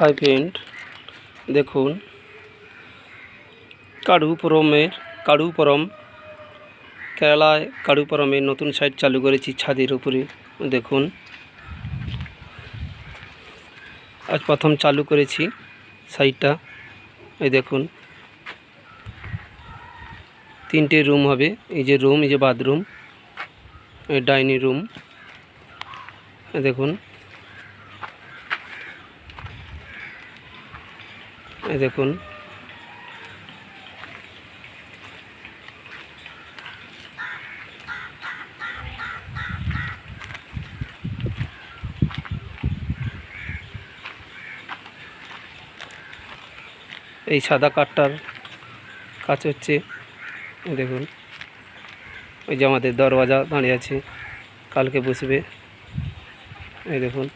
Hi friend, দেখুন কাড়ুপরম কেরালায় কাড়ুপরমের নতুন সাইট চালু করেছি ছাদের উপরে। দেখুন, আজ প্রথম চালু করেছি সাইটটা। এই দেখুন, 3টে রুম হবে। এই যে রুম, এই যে বাথরুম, এই ডাইনিং রুম। দেখুন, এই দেখুন, এই সাদা কাঠটার কাজ হচ্ছে। দেখুন, ওই যে আমাদের দরওয়াজা দাঁড়িয়ে আছে, কালকে বসবে। এই দেখুন।